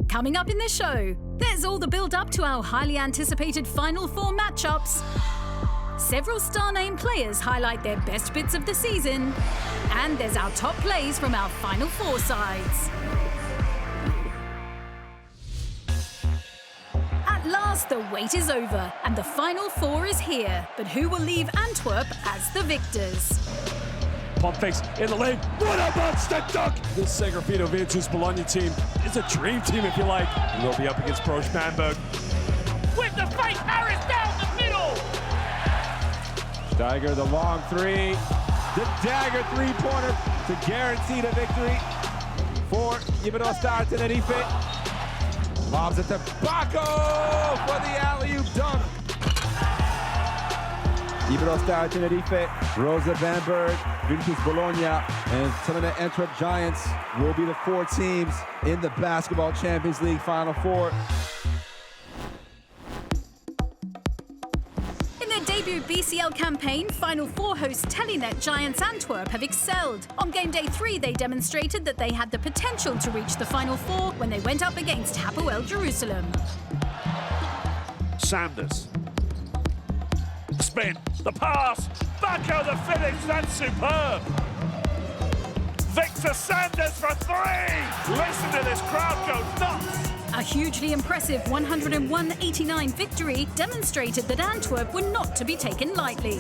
Coming up in the show, there's all the build-up to our highly anticipated Final Four matchups. Several star-name players highlight their best bits of the season. And there's our top plays from our Final Four sides. At last, the wait is over and the Final Four is here. But who will leave Antwerp as the victors? Pump fakes in the lane. What a monster dunk! This Segrafito Virtus Bologna team is a dream team, if you like. And they'll be up against Bamberg. With the fight, Harris down the middle! Steiger, the long three. The dagger three-pointer to guarantee the victory for Star Tenerife. Lobs it to Baco for the alley-oop dunk. Star Tenerife, Rosa Bamberg, Virtus Bologna, and some of the Antwerp Giants will be the four teams in the Basketball Champions League Final Four. In their debut BCL campaign, Final Four host Telenet Giants Antwerp have excelled. On game day 3, they demonstrated that they had the potential to reach the Final Four when they went up against Hapoel Jerusalem. Sanders. Spin, the pass, back out the finish, that's superb. Victor Sanders for three. Listen to this crowd go nuts. A hugely impressive 101-89 victory demonstrated that Antwerp were not to be taken lightly.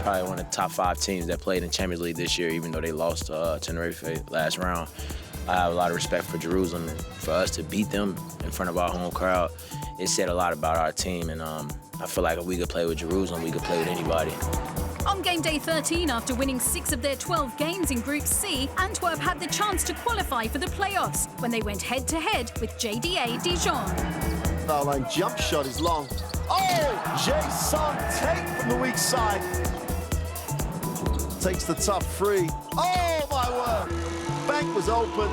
Probably one of the top 5 teams that played in Champions League this year, even though they lost to Tenerife last round. I have a lot of respect for Jerusalem, and for us to beat them in front of our home crowd, it said a lot about our team, and I feel like if we could play with Jerusalem, we could play with anybody. On game day 13, after winning 6 of their 12 games in Group C, Antwerp had the chance to qualify for the playoffs when they went head-to-head with JDA Dijon. Foul line jump shot is long. Oh! Jason Tate from the weak side. Takes the tough free. Oh, my word! Bank was open,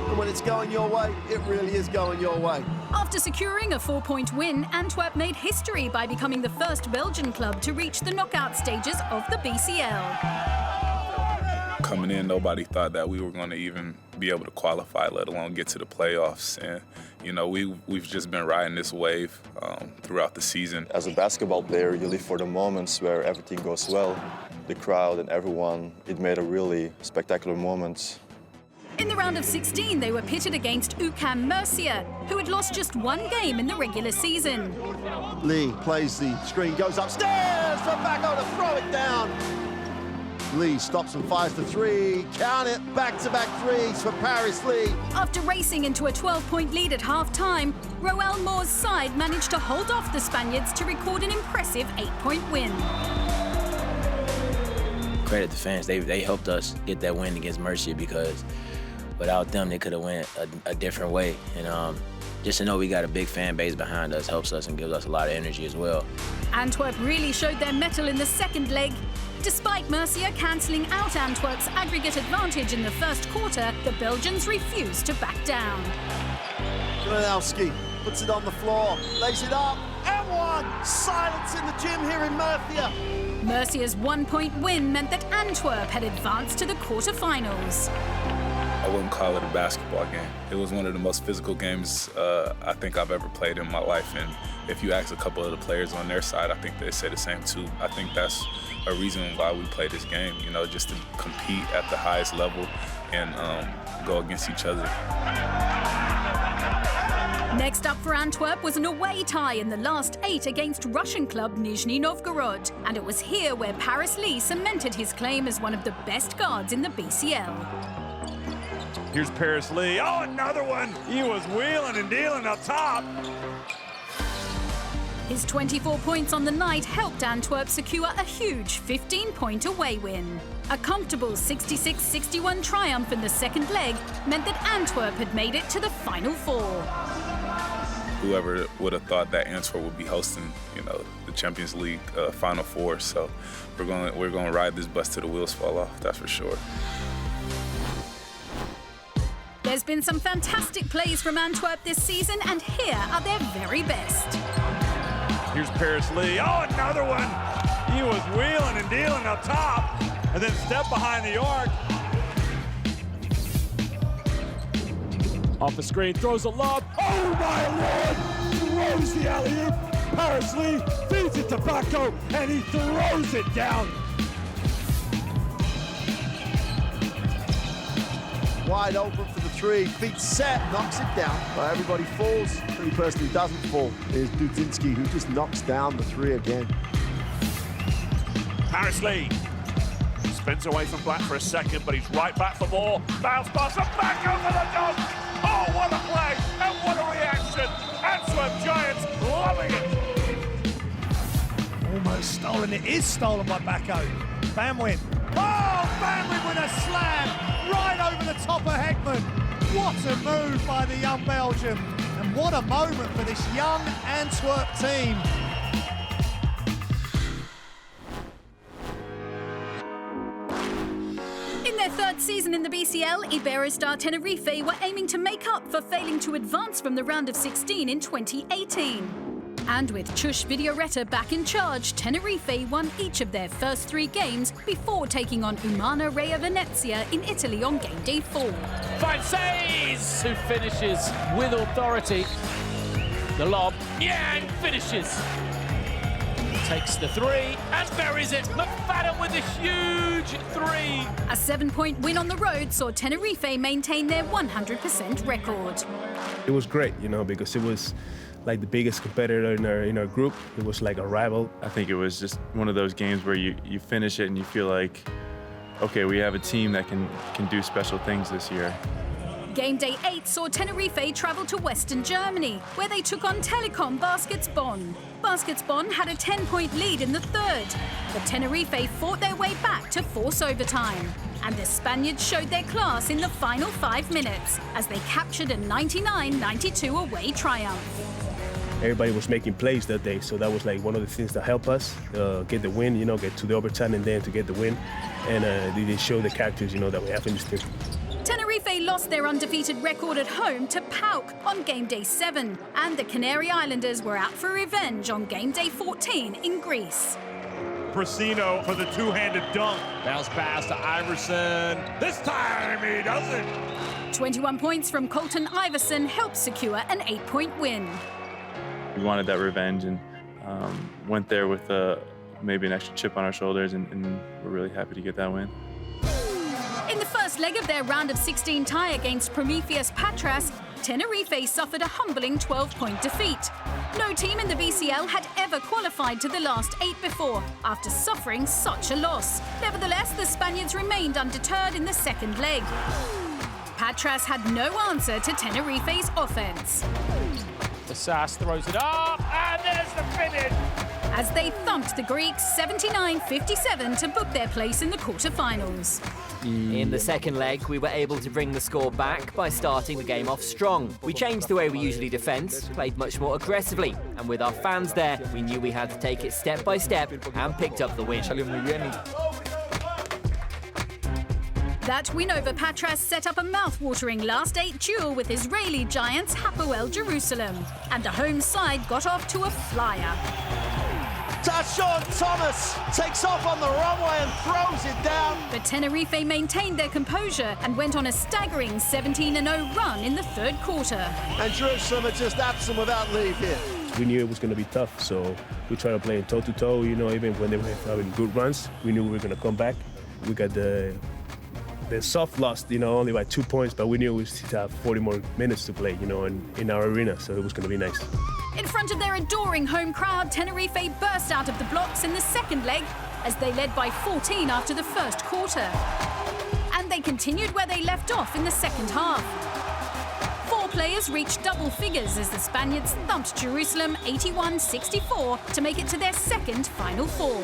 and when it's going your way, it really is going your way. After securing a 4-point win, Antwerp made history by becoming the first Belgian club to reach the knockout stages of the BCL. Coming in, nobody thought that we were going to even be able to qualify, let alone get to the playoffs. And, you know, we've just been riding this wave throughout the season. As a basketball player, you live for the moments where everything goes well. The crowd and everyone, it made a really spectacular moment. In the round of 16, they were pitted against UCAM Murcia, who had lost just 1 game in the regular season. Lee plays the screen, goes upstairs for Baco to throw it down. Lee stops and fires the three. Count it, back-to-back threes for Paris Lee. After racing into a 12-point lead at half-time, Roel Moore's side managed to hold off the Spaniards to record an impressive 8-point win. Credit the fans, they helped us get that win against Murcia, because without them, they could have went a different way. And just to know we got a big fan base behind us helps us and gives us a lot of energy as well. Antwerp really showed their mettle in the second leg. Despite Murcia cancelling out Antwerp's aggregate advantage in the first quarter, the Belgians refused to back down. Gronowski puts it on the floor, lays it up, and one! Silence in the gym here in Murcia. Murcia's 1-point win meant that Antwerp had advanced to the quarterfinals. I wouldn't call it a basketball game. It was one of the most physical games I think I've ever played in my life. And if you ask a couple of the players on their side, I think they say the same too. I think that's a reason why we play this game, you know, just to compete at the highest level and go against each other. Next up for Antwerp was an away tie in the last 8 against Russian club Nizhny Novgorod. And it was here where Paris Lee cemented his claim as one of the best guards in the BCL. Here's Paris Lee. Oh, another one. He was wheeling and dealing up top. His 24 points on the night helped Antwerp secure a huge 15-point away win. A comfortable 66-61 triumph in the second leg meant that Antwerp had made it to the Final Four. Whoever would have thought that Antwerp would be hosting, you know, the Champions League Final Four. So we're going to ride this bus till the wheels fall off, that's for sure. There's been some fantastic plays from Antwerp this season, and here are their very best. Here's Paris Lee. Oh, another one. He was wheeling and dealing up top, and then step behind the arc. Off the screen, throws a lob. Oh my lord! Throws the alley-oop. Paris Lee feeds it to Bacco, and he throws it down. Wide open for the three, feet set, knocks it down. But everybody falls. The only person who doesn't fall is Dudzinski, who just knocks down the three again. Paris Lee spins away from Black for a second, but he's right back for more. Bounce pass and back over the dunk. Oh, what a play and what a reaction. Antwerp Giants loving it. Almost stolen. It is stolen by Bacco. Bamwin. Oh, Bamwin with a slam right over the top of Heckman. What a move by the young Belgian. And what a moment for this young Antwerp team. In their third season in the BCL, Iberostar Tenerife were aiming to make up for failing to advance from the round of 16 in 2018. And with Chus Videoretta back in charge, Tenerife won each of their first 3 games before taking on Umana Reia Venezia in Italy on game day 4. Frances, who finishes with authority. The lob, yeah, and finishes. Takes the 3 and buries it. McFadden with a huge 3. A 7-point win on the road saw Tenerife maintain their 100% record. It was great, you know, because it was like the biggest competitor in our group. It was like a rival. I think it was just one of those games where you finish it and you feel like, okay, we have a team that can do special things this year. Game day 8 saw Tenerife travel to Western Germany, where they took on Telekom Baskets Bonn. Baskets Bonn had a 10-point lead in the third, but Tenerife fought their way back to force overtime. And the Spaniards showed their class in the final 5 minutes as they captured a 99-92 away triumph. Everybody was making plays that day, so that was like one of the things that helped us get the win, you know, get to the overtime and then to get the win. And they show the characters, you know, that we have in this team. Tenerife lost their undefeated record at home to PAOK on game day 7, and the Canary Islanders were out for revenge on game day 14 in Greece. Brasino for the two-handed dunk. Bounce pass to Iverson. This time he does it. 21 points from Colton Iverson helped secure an 8-point win. We wanted that revenge and went there with maybe an extra chip on our shoulders, and we're really happy to get that win. In the first leg of their round of 16 tie against Prometheus Patras, Tenerife suffered a humbling 12-point defeat. No team in the BCL had ever qualified to the last 8 before, after suffering such a loss. Nevertheless, the Spaniards remained undeterred in the second leg. Patras had no answer to Tenerife's offense. Sass throws it up, and there's the finish! As they thumped the Greeks 79-57 to book their place in the quarterfinals. In the second leg, we were able to bring the score back by starting the game off strong. We changed the way we usually defend, played much more aggressively, and with our fans there, we knew we had to take it step by step and picked up the win. That win over Patras set up a mouth-watering last 8 duel with Israeli giants Hapoel Jerusalem, and the home side got off to a flyer. Tashawn Thomas takes off on the runway and throws it down. But Tenerife maintained their composure and went on a staggering 17-0 run in the third quarter. And Jerusalem are just absent without leave here. We knew it was going to be tough, so we tried to play toe-to-toe, you know, even when they were having good runs. We knew we were going to come back. We got the soft loss, you know, only by 2 points, but we knew we still have 40 more minutes to play, you know, in our arena, so it was going to be nice. In front of their adoring home crowd, Tenerife burst out of the blocks in the second leg as they led by 14 after the first quarter. And they continued where they left off in the second half. 4 players reached double figures as the Spaniards thumped Jerusalem 81-64 to make it to their second Final Four.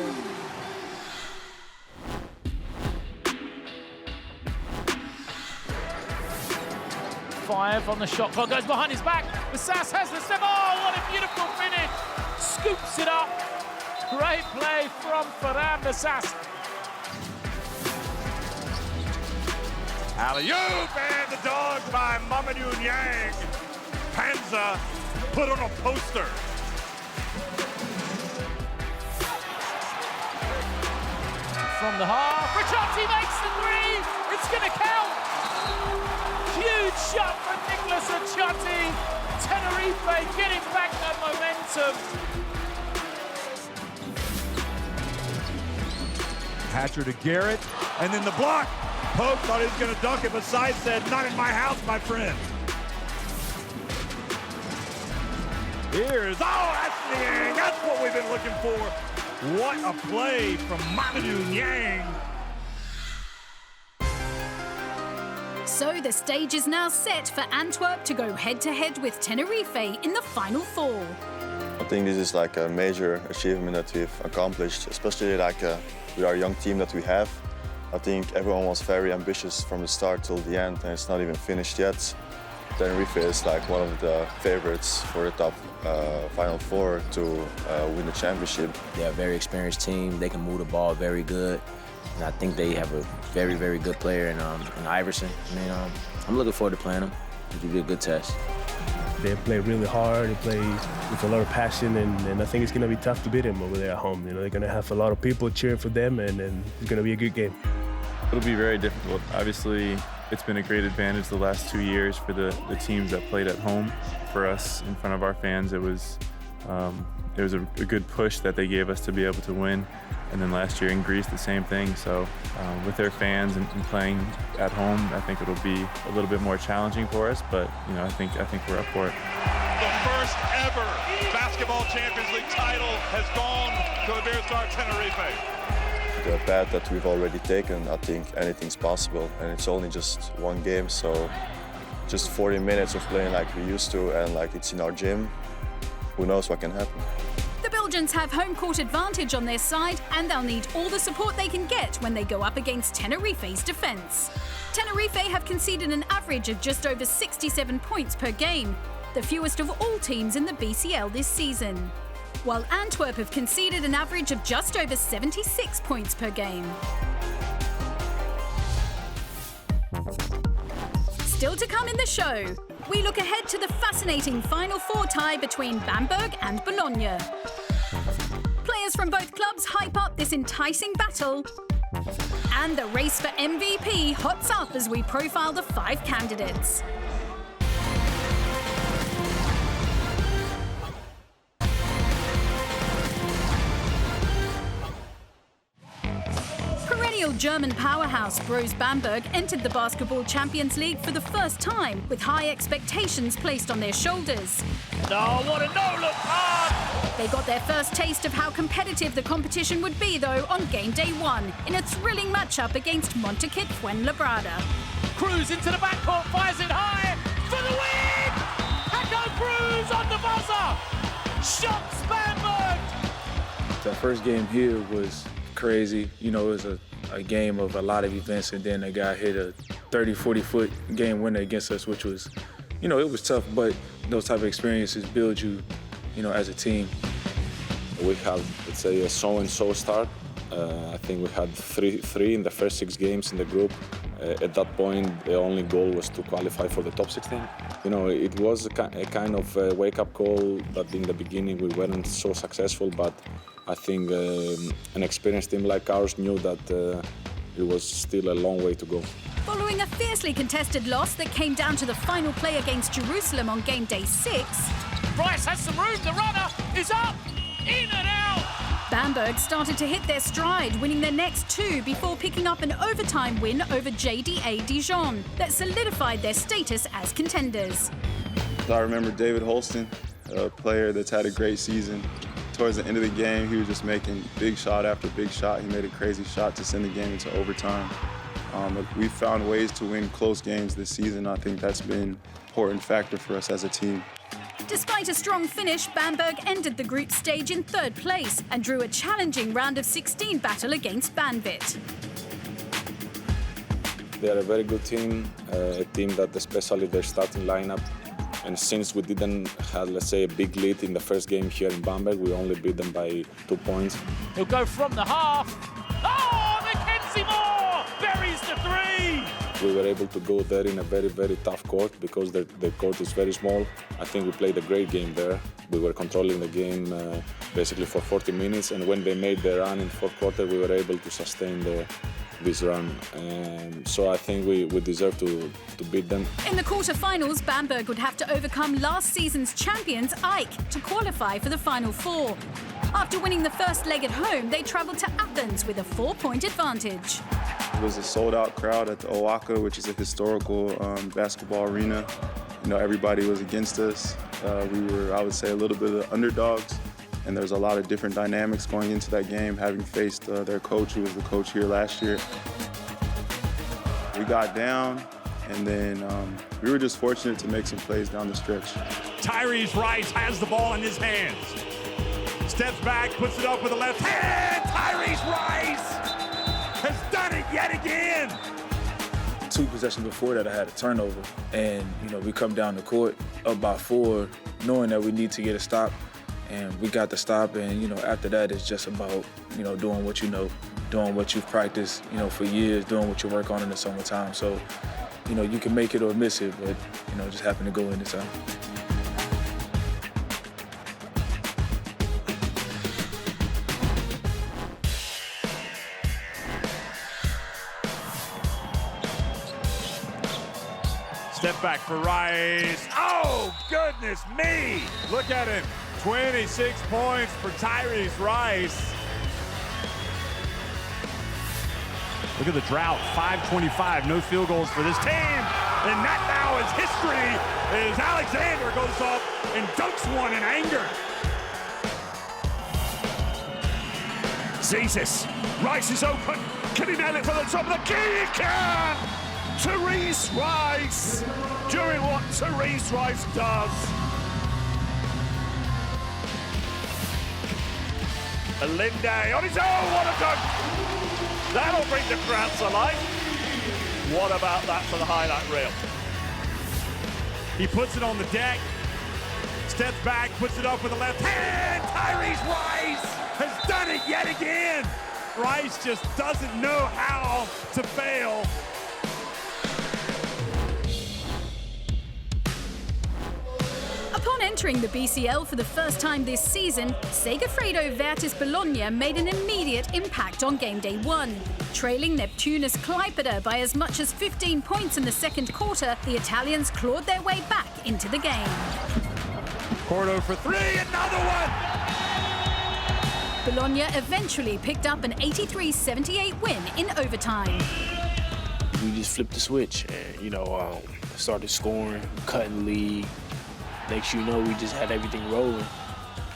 On the shot clock, goes behind his back. The Sass has the step. Oh, what a beautiful finish! Scoops it up. Great play from Ferran the Sass. Alley-oop and the dog by Mamadou Niang. Panza put on a poster. From the half, Ricciotti makes the 3. It's going to count. Huge shot from Nicholas Ciotti! Tenerife getting back that momentum. Hatcher to Garrett, and then the block. Pope thought he was going to dunk it, but Sai said, not in my house, my friend. Here's, that's Niang. That's what we've been looking for. What a play from Mamadou Niang. So the stage is now set for Antwerp to go head-to-head with Tenerife in the Final Four. I think this is like a major achievement that we've accomplished, especially like with our young team that we have. I think everyone was very ambitious from the start till the end, and it's not even finished yet. Tenerife is like one of the favorites for the top Final Four to win the championship. They're a very experienced team. They can move the ball very good. And I think they have a very, very good player in Iverson. I mean, I'm looking forward to playing them. It'll be a good test. They play really hard. They play with a lot of passion, and I think it's going to be tough to beat them over there at home. You know, they're going to have a lot of people cheering for them, and it's going to be a good game. It'll be very difficult. Obviously, it's been a great advantage the last 2 years for the teams that played at home. For us, in front of our fans, it was a good push that they gave us to be able to win. And then last year in Greece, the same thing. So with their fans and playing at home, I think it'll be a little bit more challenging for us. But you know, I think we're up for it. The first ever Basketball Champions League title has gone to the Beer Star Tenerife. The path that we've already taken, I think anything's possible, and it's only just one game, so just 40 minutes of playing like we used to and like it's in our gym, who knows what can happen. The Belgians have home court advantage on their side, and they'll need all the support they can get when they go up against Tenerife's defence. Tenerife have conceded an average of just over 67 points per game, the fewest of all teams in the BCL this season, while Antwerp have conceded an average of just over 76 points per game. Still to come in the show, we look ahead to the fascinating Final Four tie between Bamberg and Bologna. Players from both clubs hype up this enticing battle, and the race for MVP hots up as we profile the 5 candidates. Perennial German powerhouse Bros Bamberg entered the Basketball Champions League for the first time, with high expectations placed on their shoulders. Oh, what a no-look hard! They got their first taste of how competitive the competition would be, though, on game day 1, in a thrilling matchup against Montaquit Fuenlabrada. Cruz into the backcourt, fires it high for the win! Paco Cruz on the buzzer! Shocks Bamberg! The first game here was crazy. You know, it was a game of a lot of events, and then a guy hit a 30, 40-foot game winner against us, which was, you know, it was tough, but those type of experiences build you, you know, as a team. We had, let's say, a so-and-so start. I think we had three in the first 6 games in the group. At that point, the only goal was to qualify for the top 16. You know, it was a kind of a wake-up call that in the beginning we weren't so successful, but I think an experienced team like ours knew that it was still a long way to go. Following a fiercely contested loss that came down to the final play against Jerusalem on game day 6, Bryce has some room, the runner is up, in and out! Bamberg started to hit their stride, winning their next 2 before picking up an overtime win over JDA Dijon that solidified their status as contenders. I remember David Holston, a player that's had a great season. Towards the end of the game, he was just making big shot after big shot. He made a crazy shot to send the game into overtime. We found ways to win close games this season. I think that's been an important factor for us as a team. Despite a strong finish, Bamberg ended the group stage in 3rd place and drew a challenging round of 16 battle against Banvit. They are a very good team, a team that especially their starting lineup. And since we didn't have, let's say, a big lead in the first game here in Bamberg, we only beat them by 2 points. He'll go from the half. Oh, Mackenzie Moore buries the 3! We were able to go there in a very, very tough court because the court is very small. I think we played a great game there. We were controlling the game basically for 40 minutes, and when they made their run in 4th quarter, we were able to sustain this run. So I think we deserve to beat them. In the quarter-finals, Bamberg would have to overcome last season's champions, Ike, to qualify for the Final Four. After winning the first leg at home, they travelled to Athens with a 4-point advantage. It was a sold-out crowd at the Oaka, which is a historical basketball arena. You know, everybody was against us. We were, I would say, a little bit of underdogs. And there's a lot of different dynamics going into that game, having faced their coach, who was the coach here last year. We got down, and then we were just fortunate to make some plays down the stretch. Tyrese Rice has the ball in his hands. Steps back, puts it up with the left hand. Tyrese Rice has done it yet again. 2 possessions before that, I had a turnover. And, you know, we come down the court up by 4, knowing that we need to get a stop. And we got the stop, and, you know, after that, it's just about, you know, doing what you know, doing what you've practiced, you know, for years, doing what you work on in the summertime. So, you know, you can make it or miss it, but, you know, just happen to go in this time. Step back for Rice. Oh, goodness me. Look at him. 26 points for Tyrese Rice. Look at the drought, 5:25, no field goals for this team. And that now is history as Alexander goes up and dunks one in anger. Jesus, Rice is open. Can he nail it for the top of the key? He can! Tyrese Rice doing what Tyrese Rice does. Linde on his own, what a dunk! That'll bring the crowd to life. What about that for the highlight reel? He puts it on the deck, steps back, puts it up with the left hand. Tyrese Rice has done it yet again. Rice just doesn't know how to fail. Upon entering the BCL for the first time this season, Segafredo Vertis Bologna made an immediate impact on game day 1. Trailing Neptunus Klaipeda by as much as 15 points in the second quarter, the Italians clawed their way back into the game. Porto for 3, another one! Bologna eventually picked up an 83-78 win in overtime. We just flipped the switch and, you know, started scoring, cutting the lead. Next you know, we just had everything rolling.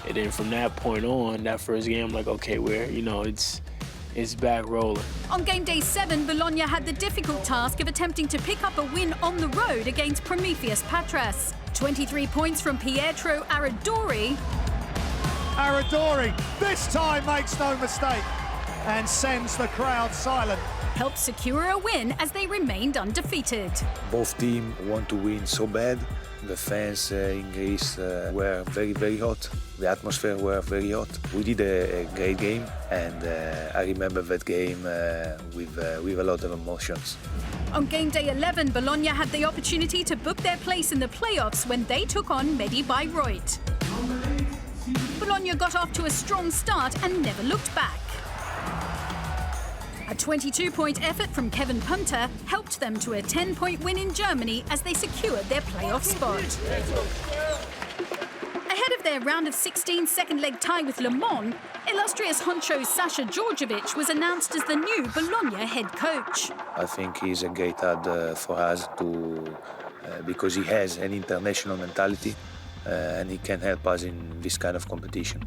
And then from that point on, that first game, I'm like, okay, it's back rolling. On game day 7, Bologna had the difficult task of attempting to pick up a win on the road against Prometheus Patras. 23 points from Pietro Aradori. Aradori, this time makes no mistake and sends the crowd silent. Helped secure a win as they remained undefeated. Both teams want to win so bad. The fans in Greece were very, very hot. The atmosphere were very hot. We did a great game, and I remember that game with a lot of emotions. On game day 11, Bologna had the opportunity to book their place in the playoffs when they took on Medi Bayreuth. Bologna got off to a strong start and never looked back. A 22-point effort from Kevin Punter helped them to a 10-point win in Germany as they secured their playoff spot. Ahead of their round of 16 second-leg tie with Le Mans, illustrious honcho Sasha Djordjevic was announced as the new Bologna head coach. I think he's a great add for us because he has an international mentality and he can help us in this kind of competition.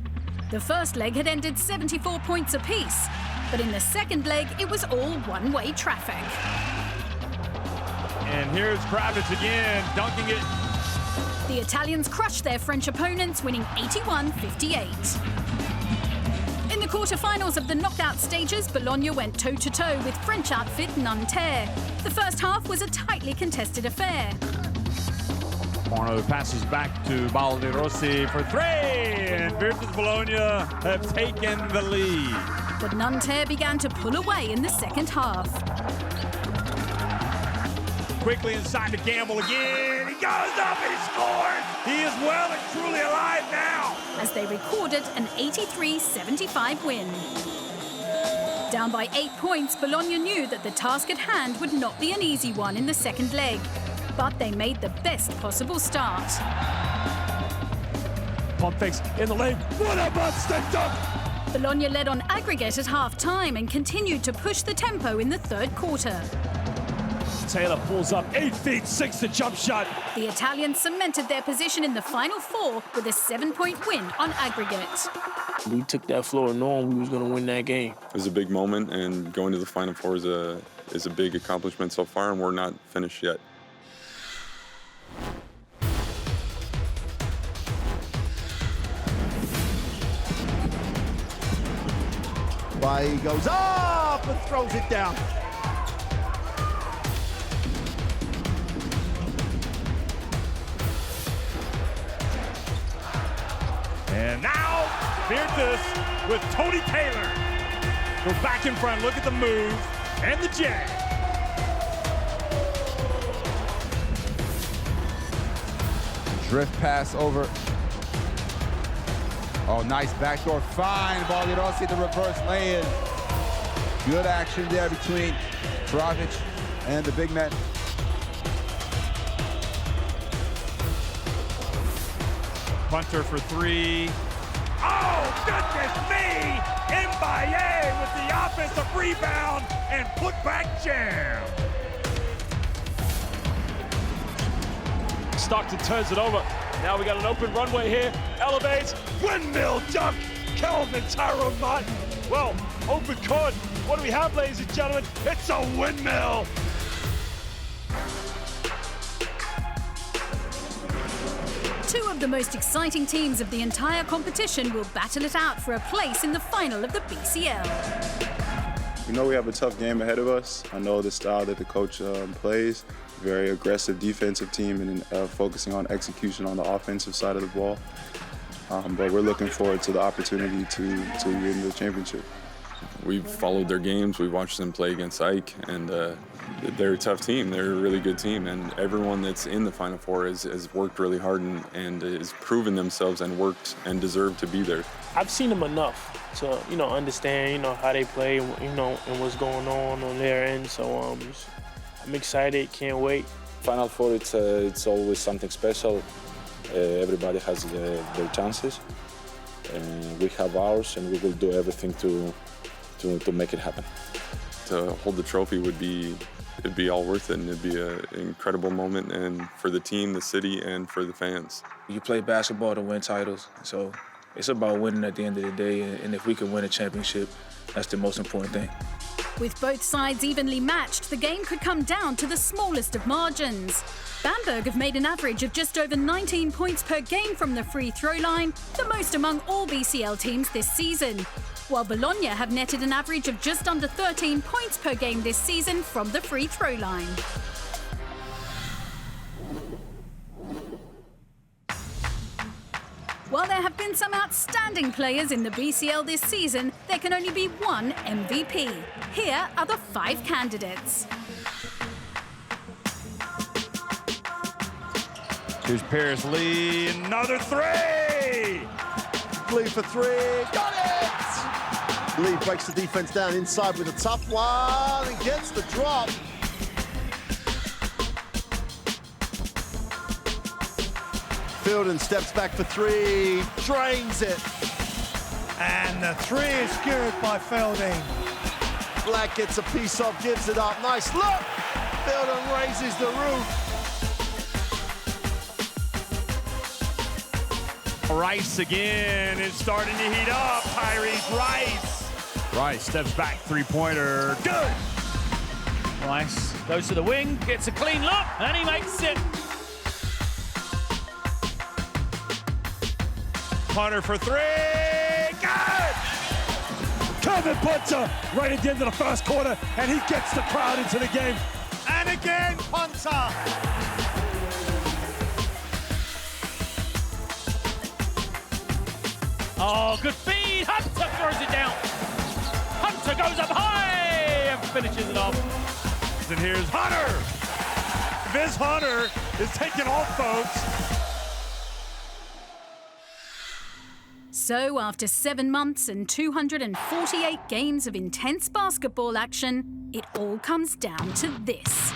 The first leg had ended 74 points apiece, but in the second leg, it was all one-way traffic. And here's Kravitz again, dunking it. The Italians crushed their French opponents, winning 81-58. In the quarterfinals of the knockout stages, Bologna went toe-to-toe with French outfit Nanterre. The first half was a tightly contested affair. Porno passes back to Baldirossi for 3, and Virtus Bologna have taken the lead. But Nanterre began to pull away in the second half. Quickly inside to Gamble again. He goes up and he scores. He is well and truly alive now. As they recorded an 83-75 win. Down by 8 points, Bologna knew that the task at hand would not be an easy one in the second leg. But they made the best possible start. Pump fakes in the lane. What a monster dunk! Bologna led on aggregate at half-time and continued to push the tempo in the third quarter. Taylor pulls up 8 feet, 6 to jump shot. The Italians cemented their position in the Final Four with a 7-point win on aggregate. We took that floor knowing we was going to win that game. It was a big moment, and going to the Final Four is a big accomplishment so far, and we're not finished yet. He goes up and throws it down. And now, Virtus with Tony Taylor. Goes back in front, look at the move, and the jab. Drift pass over. Oh, nice backdoor find. Baldirossi, the reverse lay-in. Good action there between Travic and the big man. Punter for three. Oh, goodness me! Mbaye with the offensive rebound and putback jam. Stockton turns it over. Now we got an open runway here. Elevates. Windmill dunk. Kelvin Tyrone Martin. Well, open court. What do we have, ladies and gentlemen? It's a windmill. Two of the most exciting teams of the entire competition will battle it out for a place in the final of the BCL. We know we have a tough game ahead of us. I know the style that the coach plays, very aggressive defensive team and focusing on execution on the offensive side of the ball. But we're looking forward to the opportunity to win the championship. We've followed their games. We've watched them play against Ike, and they're a tough team. They're a really good team, and everyone that's in the Final Four has worked really hard and has proven themselves and worked and deserved to be there. I've seen them enough to, understand, how they play, and what's going on their end. So I'm excited, can't wait. Final Four, it's always something special. Everybody has their chances. We have ours, and we will do everything to make it happen. To hold the trophy it'd be all worth it, and it'd be an incredible moment, and for the team, the city, and for the fans. You play basketball to win titles, so it's about winning at the end of the day, and if we can win a championship, that's the most important thing. With both sides evenly matched, the game could come down to the smallest of margins. Bamberg have made an average of just over 19 points per game from the free throw line, the most among all BCL teams this season, while Bologna have netted an average of just under 13 points per game this season from the free throw line. While there have been some outstanding players in the BCL this season, there can only be one MVP. Here are the 5 candidates. Here's Paris Lee, another three! Lee for three, got it! Lee breaks the defense down inside with a tough one and gets the drop. Fielden steps back for three, drains it. And the three is good by Felding. Black gets a piece off, gives it up. Nice look! Fielden raises the roof. Rice again is starting to heat up. Tyrese Rice. Rice steps back, three-pointer. Good! Rice goes to the wing, gets a clean look, and he makes it. Hunter for three. Good! Kevin Punter right at the end of the first quarter, and he gets the crowd into the game. And again, Punter. Oh, good feed. Hunter throws it down. Hunter goes up high and finishes it off. And here's Hunter. Vince Hunter is taking off, folks. So after 7 months and 248 games of intense basketball action, it all comes down to this.